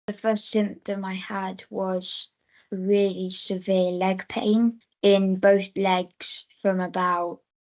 The first symptom I had was really severe leg pain in both legs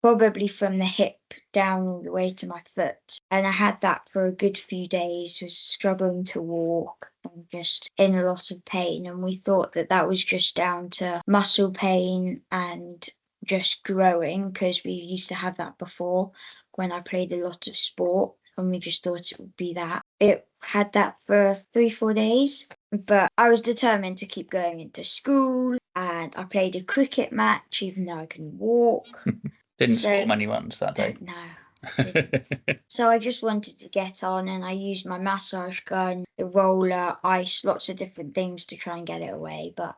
probably from the hip down all the way to my foot. And I had that for a good few days, was struggling to walk and just in a lot of pain. And we thought that was just down to muscle pain and just growing, because we used to have that before when I played a lot of sport. And we just thought it would be that. It had that for 3-4 days, but I was determined to keep going into school, and I played a cricket match even though I couldn't walk. Didn't spot many ones that day. No, didn't. So I just wanted to get on, and I used my massage gun, the roller, ice, lots of different things to try and get it away, but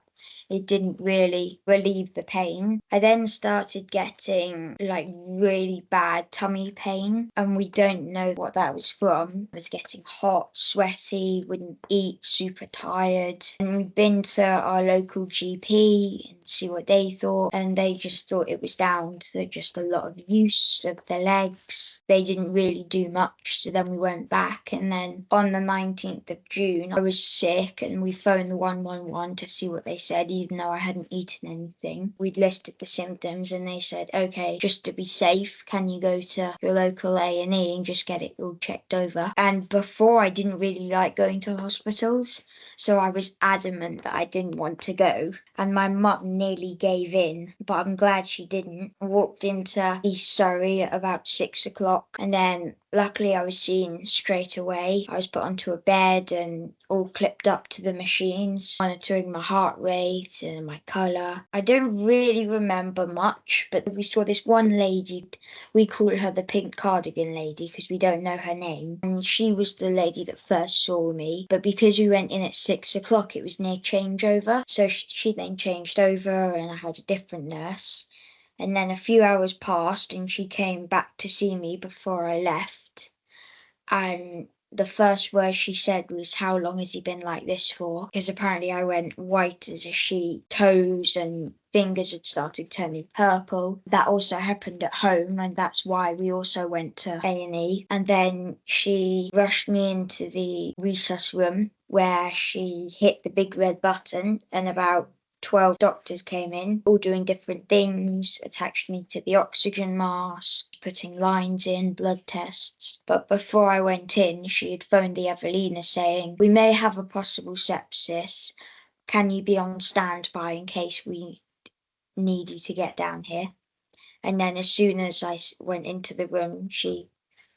it didn't really relieve the pain. I then started getting really bad tummy pain, and we don't know what that was from. I was getting hot, sweaty, wouldn't eat, super tired. And we'd been to our local GP and see what they thought, and they just thought it was down to just a lot of use of the legs. They didn't really do much, so then we went back, and then on the 19th of June, I was sick, and we phoned the 111 to see what they said, even though I hadn't eaten anything. We'd listed the symptoms, and they said, okay, just to be safe, can you go to your local A&E and just get it all checked over? And before, I didn't really like going to hospitals, so I was adamant that I didn't want to go. And my mum nearly gave in, but I'm glad she didn't. I walked into East Surrey at about 6 o'clock, and then luckily I was seen straight away. I was put onto a bed and all clipped up to the machines, monitoring my heart rate and my colour. I don't really remember much, but we saw this one lady, we call her the pink cardigan lady because we don't know her name. And she was the lady that first saw me, but because we went in at 6 o'clock, it was near changeover. So she then changed over and I had a different nurse. And then a few hours passed and she came back to see me before I left. And the first word she said was, how long has he been like this for? Because apparently I went white as a sheet, toes and fingers had started turning purple. That also happened at home, and that's why we also went to A&E. And then she rushed me into the resus room where she hit the big red button, and about 12 doctors came in, all doing different things, attached me to the oxygen mask, putting lines in, blood tests. But before I went in, she had phoned the Evelina saying, we may have a possible sepsis. Can you be on standby in case we need you to get down here? And then as soon as I went into the room, she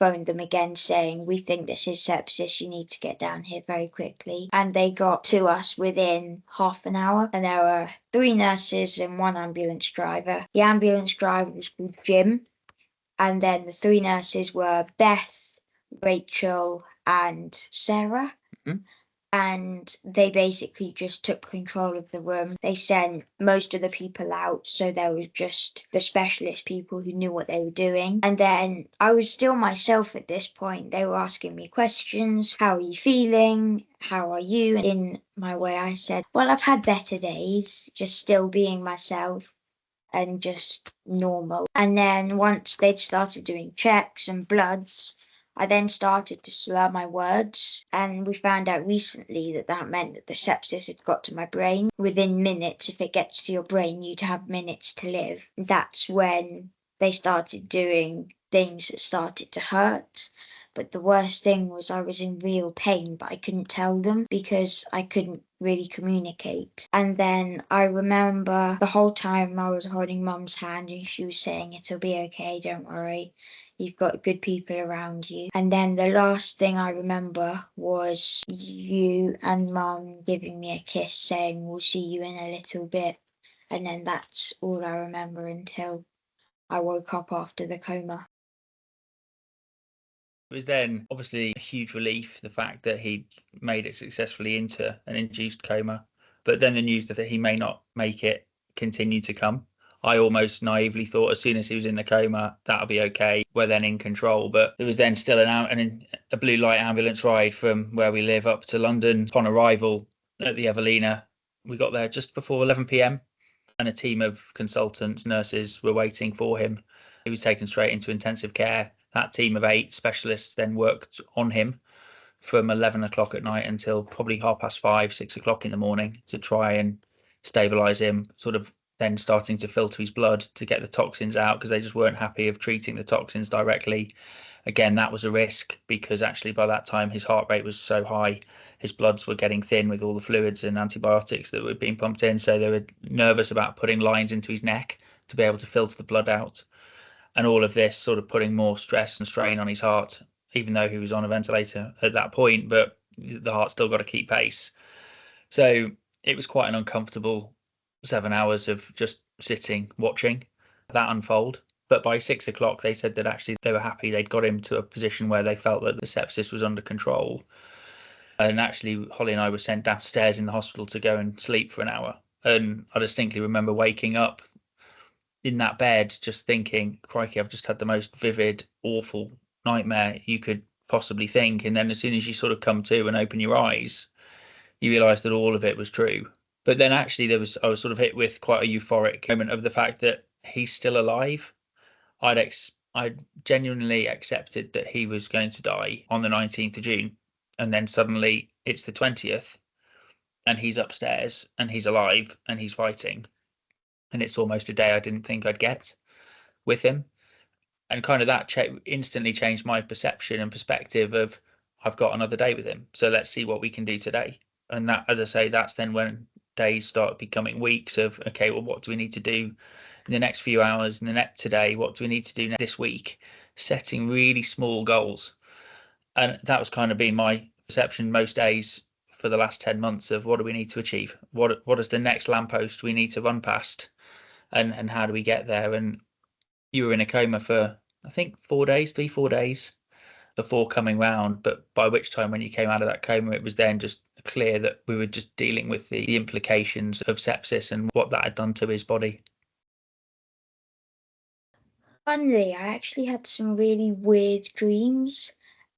phoned them again saying, we think this is sepsis, you need to get down here very quickly. And they got to us within half an hour, and there were 3 nurses and 1 ambulance driver. The ambulance driver was called Jim, and then the 3 nurses were Beth, Rachel and Sarah. Mm-hmm. And they basically just took control of the room. They sent most of the people out, so there was just the specialist people who knew what they were doing. And then I was still myself at this point. They were asking me questions. How are you feeling? How are you? And in my way, I said, well, I've had better days, just still being myself and just normal. And then once they'd started doing checks and bloods, I then started to slur my words, and we found out recently that meant that the sepsis had got to my brain. Within minutes, if it gets to your brain, you'd have minutes to live. That's when they started doing things that started to hurt. But the worst thing was I was in real pain, but I couldn't tell them because I couldn't really communicate. And then I remember the whole time I was holding Mum's hand and she was saying, it'll be okay, don't worry. You've got good people around you. And then the last thing I remember was you and Mum giving me a kiss saying, we'll see you in a little bit. And then that's all I remember until I woke up after the coma. It was then obviously a huge relief, the fact that he made it successfully into an induced coma. But then the news that he may not make it continued to come. I almost naively thought as soon as he was in the coma, that'll be okay. We're then in control. But there was then still a blue light ambulance ride from where we live up to London. Upon arrival at the Evelina, we got there just before 11 p.m. and a team of consultants, nurses were waiting for him. He was taken straight into intensive care. That team of 8 specialists then worked on him from 11 o'clock at night until probably 5:30, 6 o'clock in the morning to try and stabilize him, sort of then starting to filter his blood to get the toxins out because they just weren't happy of treating the toxins directly. Again, that was a risk because actually by that time his heart rate was so high, his bloods were getting thin with all the fluids and antibiotics that were being pumped in. So they were nervous about putting lines into his neck to be able to filter the blood out. And all of this sort of putting more stress and strain on his heart, even though he was on a ventilator at that point, but the heart still got to keep pace. So it was quite an uncomfortable 7 hours of just sitting, watching that unfold. But by 6 o'clock, they said that actually they were happy they'd got him to a position where they felt that the sepsis was under control. And actually, Holly and I were sent downstairs in the hospital to go and sleep for an hour. And I distinctly remember waking up in that bed just thinking, crikey, I've just had the most vivid, awful nightmare you could possibly think. And then as soon as you sort of come to and open your eyes, you realise that all of it was true. But then actually I was sort of hit with quite a euphoric moment of the fact that he's still alive. I'd genuinely accepted that he was going to die on the 19th of June. And then suddenly it's the 20th and he's upstairs and he's alive and he's fighting. And it's almost a day I didn't think I'd get with him. And kind of that instantly changed my perception and perspective of I've got another day with him. So let's see what we can do today. And that, as I say, that's then when days start becoming weeks of, okay, well, what do we need to do in the next few hours, in the next today? What do we need to do this week? Setting really small goals. And that was kind of been my perception most days for the last 10 months of what do we need to achieve? What is the next lamppost we need to run past? And how do we get there? And you were in a coma for, I think, 4 days, 4 days before coming round. But by which time, when you came out of that coma, it was then just clear that we were just dealing with the implications of sepsis and what that had done to his body. Funnily, I actually had some really weird dreams.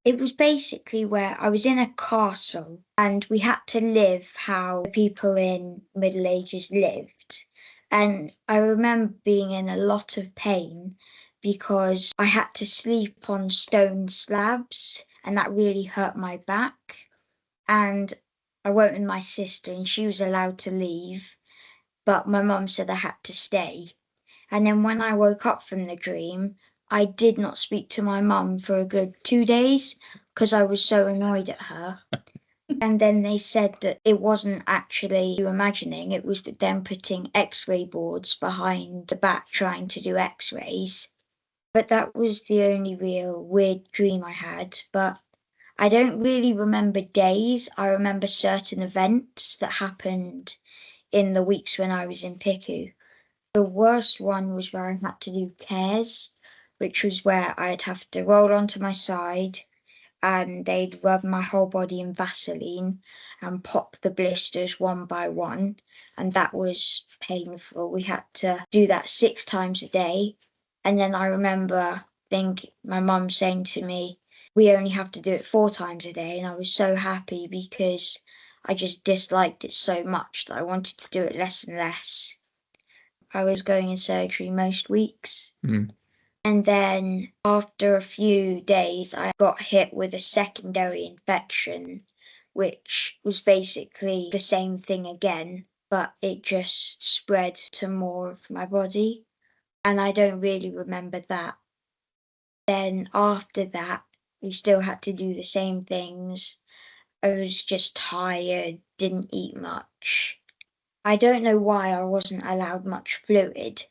It was basically where I was in a castle and we had to live how the people in Middle Ages lived. And I remember being in a lot of pain because I had to sleep on stone slabs and that really hurt my back. And I went with my sister and she was allowed to leave, but my mum said I had to stay. And then when I woke up from the dream, I did not speak to my mum for a good 2 days because I was so annoyed at her. And then they said that it wasn't actually you imagining, it was them putting x-ray boards behind the back trying to do x-rays. But that was the only real weird dream I had. But I don't really remember days. I remember certain events that happened in the weeks when I was in PICU. The worst one was where I had to do cares, which was where I'd have to roll onto my side and they'd rub my whole body in Vaseline and pop the blisters one by one. And that was painful. We had to do that 6 times a day. And then I remember my mum saying to me, we only have to do it 4 times a day. And I was so happy because I just disliked it so much that I wanted to do it less and less. I was going in surgery most weeks. And then after a few days, I got hit with a secondary infection, which was basically the same thing again, but it just spread to more of my body. And I don't really remember that. Then after that, we still had to do the same things. I was just tired, didn't eat much. I don't know why I wasn't allowed much fluid,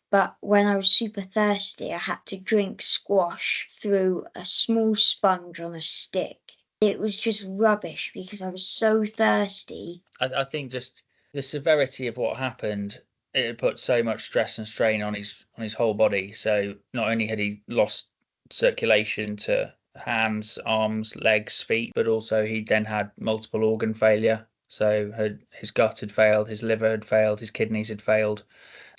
but when I was super thirsty, I had to drink squash through a small sponge on a stick. It was just rubbish because I was so thirsty. I think just the severity of what happened, it put so much stress and strain on his whole body. So not only had he lost circulation to hands, arms, legs, feet, but also he then had multiple organ failure. So his gut had failed, his liver had failed, his kidneys had failed.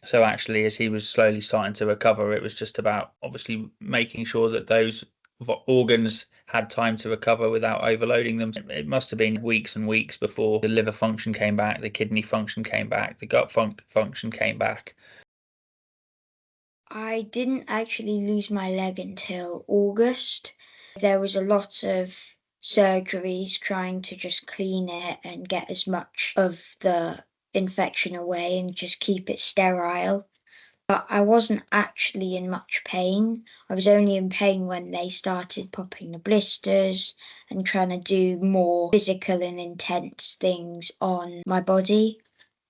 So actually, as he was slowly starting to recover, it was just about obviously making sure that those organs had time to recover without overloading them. It must have been weeks and weeks before the liver function came back, the kidney function came back, the gut function came back. I didn't actually lose my leg until August. There was a lot of surgeries trying to just clean it and get as much of the infection away and just keep it sterile. But I wasn't actually in much pain. I was only in pain when they started popping the blisters and trying to do more physical and intense things on my body.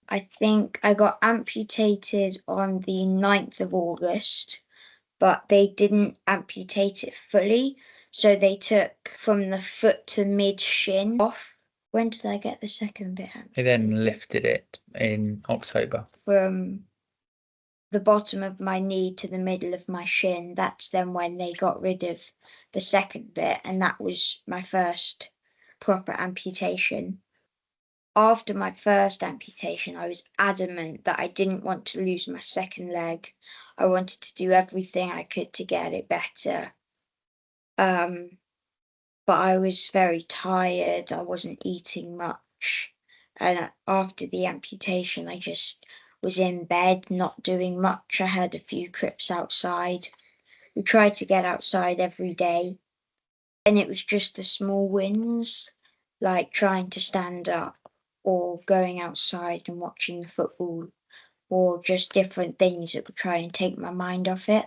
I think I got amputated on the 9th of August, but they didn't amputate it fully. So they took from the foot to mid shin off. When did I get the second bit They then lifted it in October. from the bottom of my knee to the middle of my shin? That's then when they got rid of the second bit, and that was my first proper amputation. After my first amputation, I was adamant that I didn't want to lose my second leg. I wanted to do everything I could to get it better. But I was very tired. I wasn't eating much. And after the amputation, I just was in bed, not doing much. I had a few trips outside. We tried to get outside every day. And it was just the small wins, like trying to stand up or going outside and watching the football or just different things that would try and take my mind off it.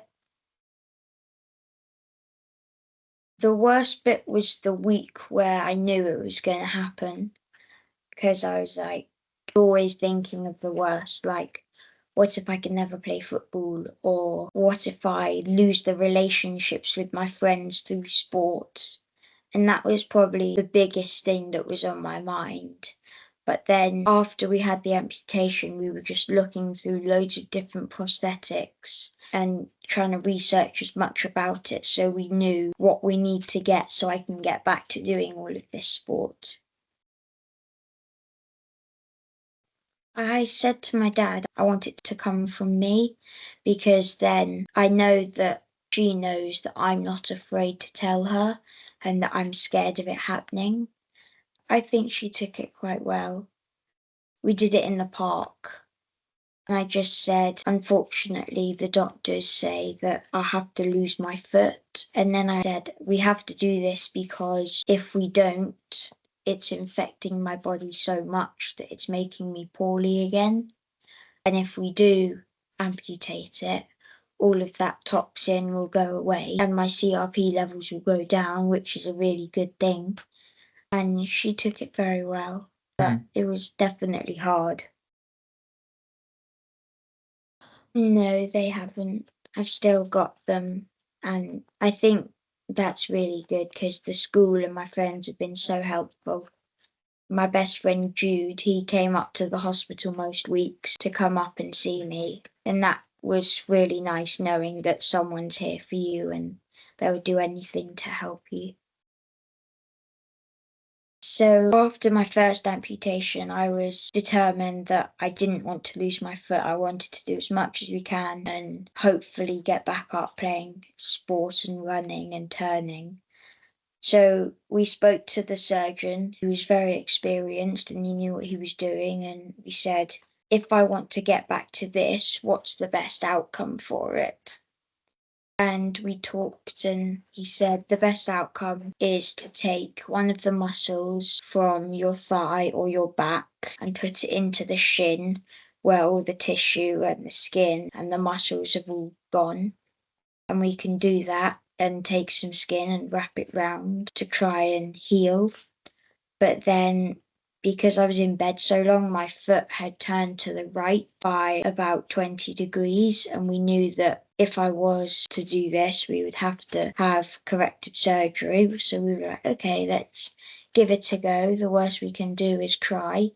The worst bit was the week where I knew it was going to happen, because I was like always thinking of the worst, like what if I can never play football, or what if I lose the relationships with my friends through sports. And that was probably the biggest thing that was on my mind. But then after we had the amputation, we were just looking through loads of different prosthetics and trying to research as much about it so we knew what we need to get so I can get back to doing all of this sport. I said to my dad I want it to come from me, because then I know that she knows that I'm not afraid to tell her and that I'm scared of it happening. I think she took it quite well. We did it in the park. And I just said, unfortunately, the doctors say that I'll have to lose my foot. And then I said, we have to do this because if we don't, it's infecting my body so much that it's making me poorly again. And if we do amputate it, all of that toxin will go away and my CRP levels will go down, which is a really good thing. And she took it very well, but it was definitely hard. No, they haven't. I've still got them, and I think that's really good because the school and my friends have been so helpful. My best friend Jude, he came up to the hospital most weeks to come up and see me, and that was really nice knowing that someone's here for you and they'll do anything to help you. So after my first amputation, I was determined that I didn't want to lose my foot. I wanted to do as much as we can and hopefully get back up playing sport and running and turning. So we spoke to the surgeon, who was very experienced and he knew what he was doing. And we said, if I want to get back to this, what's the best outcome for it? And we talked, and he said the best outcome is to take one of the muscles from your thigh or your back and put it into the shin where all the tissue and the skin and the muscles have all gone. And we can do that and take some skin and wrap it round to try and heal. But then, because I was in bed so long, my foot had turned to the right by about 20 degrees. And we knew that if I was to do this, we would have to have corrective surgery. So we were like, okay, let's give it a go. The worst we can do is try.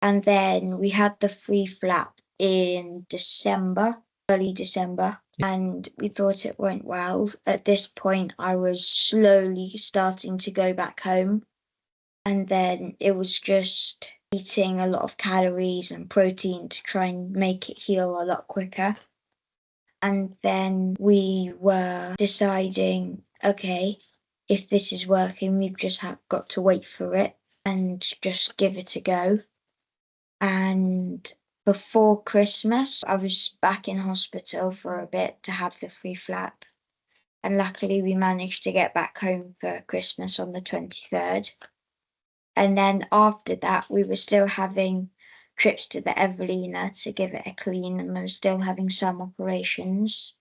And then we had the free flap in December, early December, and we thought it went well. At this point, I was slowly starting to go back home. And then it was just eating a lot of calories and protein to try and make it heal a lot quicker. And then we were deciding, okay, if this is working, we've just got to wait for it and just give it a go. And before Christmas, I was back in hospital for a bit to have the free flap. And luckily we managed to get back home for Christmas on the 23rd. And then after that, we were still having trips to the Evelina to give it a clean, and we were still having some operations.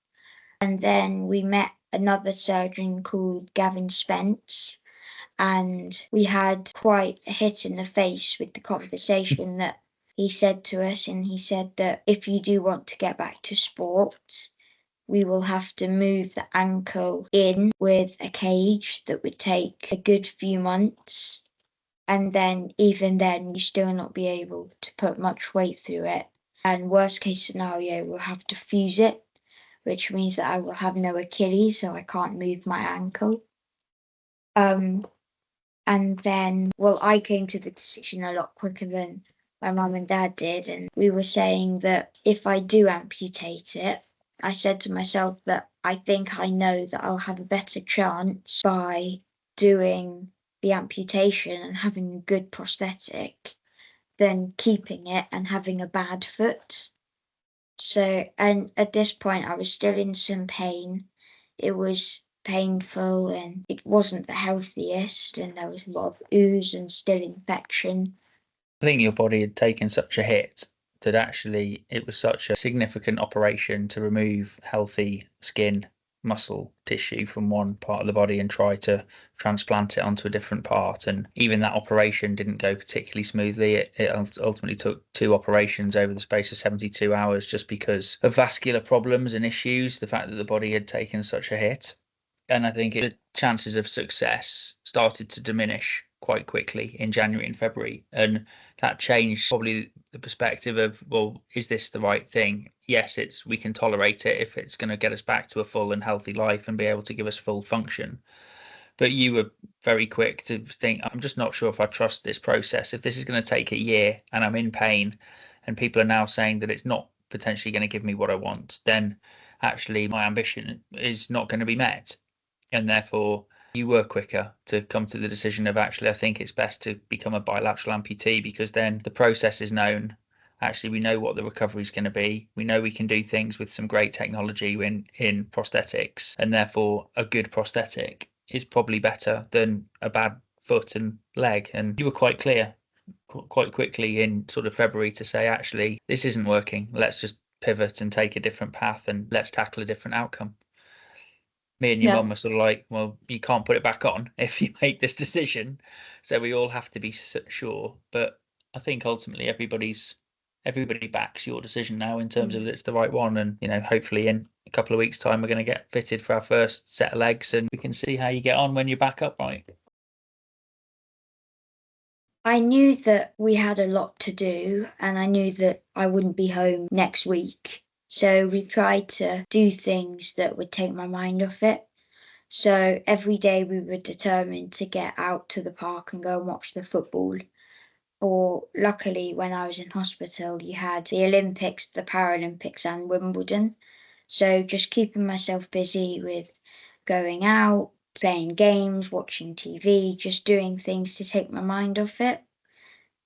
And then we met another surgeon called Gavin Spence, and we had quite a hit in the face with the conversation that he said to us. And he said that if you do want to get back to sport, we will have to move the ankle in with a cage that would take a good few months. And then, even then, you still not be able to put much weight through it. And worst case scenario, we'll have to fuse it, which means that I will have no Achilles, so I can't move my ankle. And then, well, I came to the decision a lot quicker than my mum and dad did. And we were saying that if I do amputate it, I said to myself that I think I know that I'll have a better chance by doing the amputation and having a good prosthetic than keeping it and having a bad foot. So, and at this point, I was still in some pain. It was painful and it wasn't the healthiest, and there was a lot of ooze and still infection. I think your body had taken such a hit that actually it was such a significant operation to remove healthy skin, muscle, tissue from one part of the body and try to transplant it onto a different part. And even that operation didn't go particularly smoothly. It ultimately took 2 operations over the space of 72 hours just because of vascular problems and issues, the fact that the body had taken such a hit. And I think the chances of success started to diminish quite quickly in January and February. And that changed probably the perspective of, well, is this the right thing? Yes, we can tolerate it if it's going to get us back to a full and healthy life and be able to give us full function. But you were very quick to think, I'm just not sure if I trust this process. If this is going to take a year and I'm in pain and people are now saying that it's not potentially going to give me what I want, then actually my ambition is not going to be met. And therefore you were quicker to come to the decision of, actually, I think it's best to become a bilateral amputee, because then the process is known. Actually, we know what the recovery is going to be. We know we can do things with some great technology in prosthetics, and therefore a good prosthetic is probably better than a bad foot and leg. And you were quite clear quite quickly in sort of February to say, actually, this isn't working. Let's just pivot and take a different path, and let's tackle a different outcome. Me and your Yeah. mum were sort of like, well, you can't put it back on if you make this decision. So we all have to be sure. But I think ultimately everybody backs your decision now in terms of it's the right one. And, hopefully in a couple of weeks' time, we're going to get fitted for our first set of legs, and we can see how you get on when you're back upright. I knew that we had a lot to do, and I knew that I wouldn't be home next week. So we tried to do things that would take my mind off it. So every day we were determined to get out to the park and go and watch the football. Or luckily, when I was in hospital, you had the Olympics, the Paralympics, and Wimbledon. So just keeping myself busy with going out, playing games, watching TV, just doing things to take my mind off it.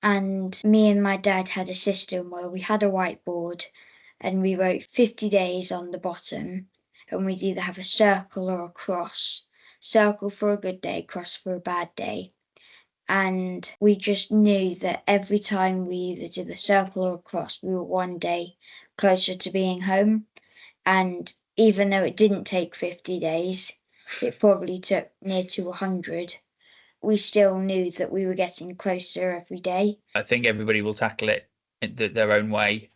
And me and my dad had a system where we had a whiteboard and we wrote 50 days on the bottom, and we'd either have a circle or a cross. Circle for a good day, cross for a bad day. And we just knew that every time we either did the circle or a cross, we were one day closer to being home. And even though it didn't take 50 days, it probably took near to 100, we still knew that we were getting closer every day. I think everybody will tackle it in their own way.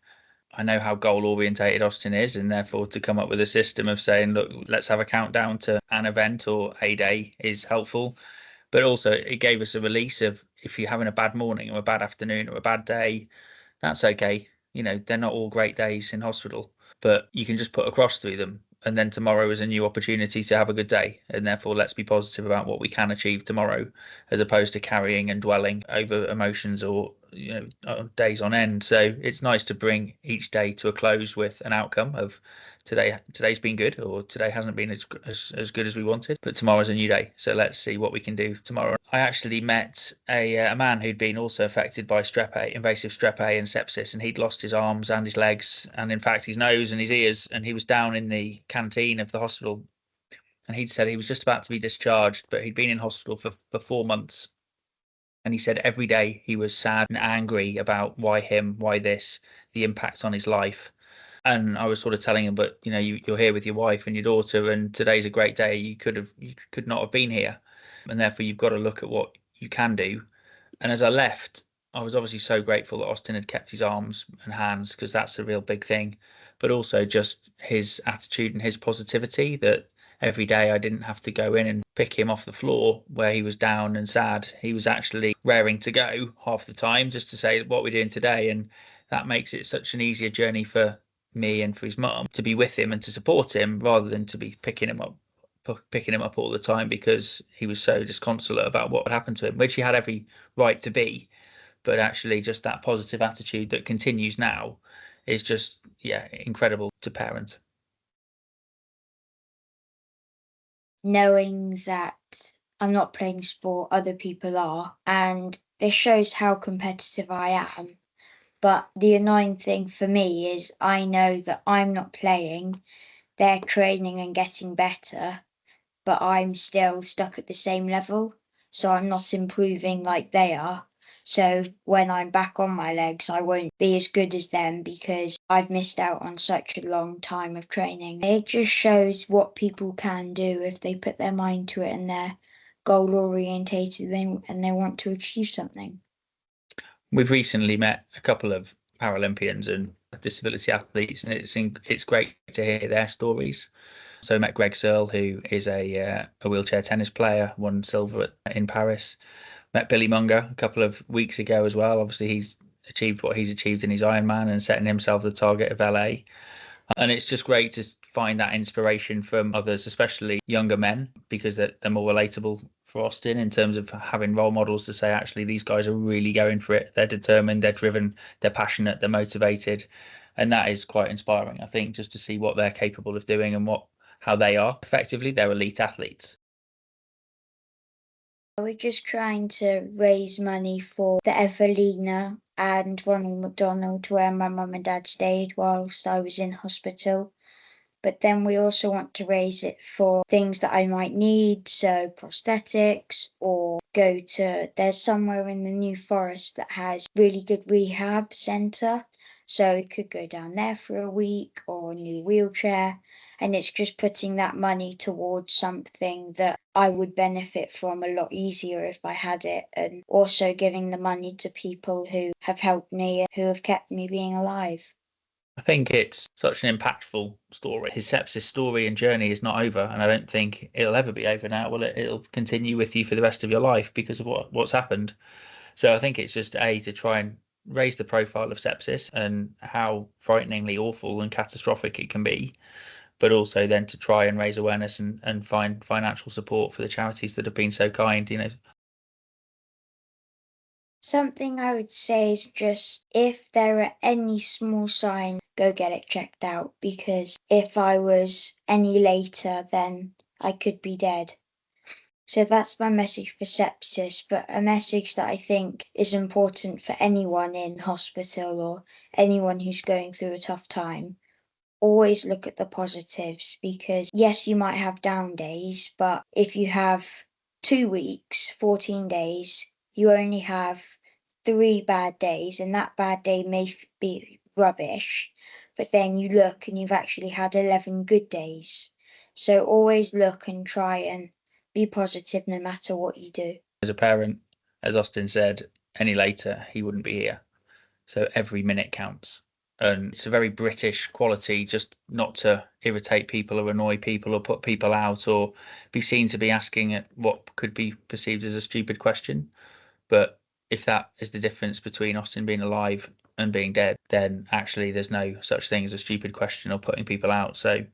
I know how goal orientated Austin is, and therefore to come up with a system of saying, look, let's have a countdown to an event or a day is helpful. But also it gave us a release of, if you're having a bad morning or a bad afternoon or a bad day, that's okay. They're not all great days in hospital, but you can just put a cross through them. And then tomorrow is a new opportunity to have a good day. And therefore, let's be positive about what we can achieve tomorrow, as opposed to carrying and dwelling over emotions or, days on end. So it's nice to bring each day to a close with an outcome of today's been good, or today hasn't been as good as we wanted, but tomorrow's a new day. So let's see what we can do tomorrow. I actually met a man who'd been also affected by strep A, invasive strep A and sepsis, and he'd lost his arms and his legs, and in fact his nose and his ears, and he was down in the canteen of the hospital and he'd said he was just about to be discharged, but he'd been in hospital for 4 months. And he said every day he was sad and angry about why him, why this, the impact on his life. And I was sort of telling him, but you're here with your wife and your daughter, and today's a great day. You could not have been here, and therefore you've got to look at what you can do. And as I left, I was obviously so grateful that Austin had kept his arms and hands, because that's a real big thing. But also just his attitude and his positivity, that every day I didn't have to go in and pick him off the floor where he was down and sad. He was actually raring to go half the time just to say what we're doing today. And that makes it such an easier journey for me and for his mum to be with him and to support him, rather than to be picking him up all the time because he was so disconsolate about what had happened to him, which he had every right to be. But actually, just that positive attitude that continues now is just, yeah, incredible to parent. Knowing that I'm not playing sport, other people are, and this shows how competitive I am. But the annoying thing for me is I know that I'm not playing, they're training and getting better, but I'm still stuck at the same level. So I'm not improving like they are. So when I'm back on my legs, I won't be as good as them because I've missed out on such a long time of training. It just shows what people can do if they put their mind to it and they're goal orientated and they want to achieve something. We've recently met a couple of Paralympians and disability athletes, and it's great to hear their stories. So I met Greg Searle, who is a wheelchair tennis player, won silver in Paris. Met Billy Munger a couple of weeks ago as well. Obviously, he's achieved what he's achieved in his Ironman and setting himself the target of LA. And it's just great to find that inspiration from others, especially younger men, because they're more relatable for Austin in terms of having role models to say, actually, these guys are really going for it. They're determined, they're driven, they're passionate, they're motivated. And that is quite inspiring, I think, just to see what they're capable of doing and how they are. Effectively, they're elite athletes. We're just trying to raise money for the Evelina and Ronald McDonald, where my mum and dad stayed whilst I was in hospital. But then we also want to raise it for things that I might need, so prosthetics, or there's somewhere in the New Forest that has really good rehab centre. So we could go down there for a week, or a new wheelchair. And it's just putting that money towards something that I would benefit from a lot easier if I had it, and also giving the money to people who have helped me and who have kept me being alive. I think it's such an impactful story. His sepsis story and journey is not over, and I don't think it'll ever be over now. Will it? It'll continue with you for the rest of your life because of what's happened. So I think it's just to try and raise the profile of sepsis and how frighteningly awful and catastrophic it can be, but also then to try and raise awareness and find financial support for the charities that have been so kind. Something I would say is just if there are any small signs, go get it checked out, because if I was any later, then I could be dead. So that's my message for sepsis, but a message that I think is important for anyone in hospital or anyone who's going through a tough time. Always look at the positives, because yes, you might have down days, but if you have 2 weeks, 14 days, you only have 3 bad days, and that bad day may be rubbish, but then you look and you've actually had 11 good days. So always look and try and be positive no matter what you do. As a parent, as Austin said, any later he wouldn't be here. So every minute counts. And it's a very British quality just not to irritate people or annoy people or put people out or be seen to be asking what could be perceived as a stupid question. But if that is the difference between Austin being alive and being dead, then actually there's no such thing as a stupid question or putting people out. So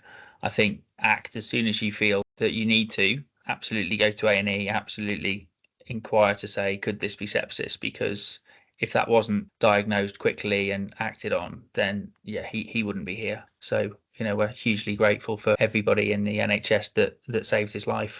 I think act as soon as you feel that you need to. Absolutely go to A&E, absolutely inquire to say, could this be sepsis? Because if that wasn't diagnosed quickly and acted on, then yeah, he wouldn't be here. So, we're hugely grateful for everybody in the NHS that saved his life.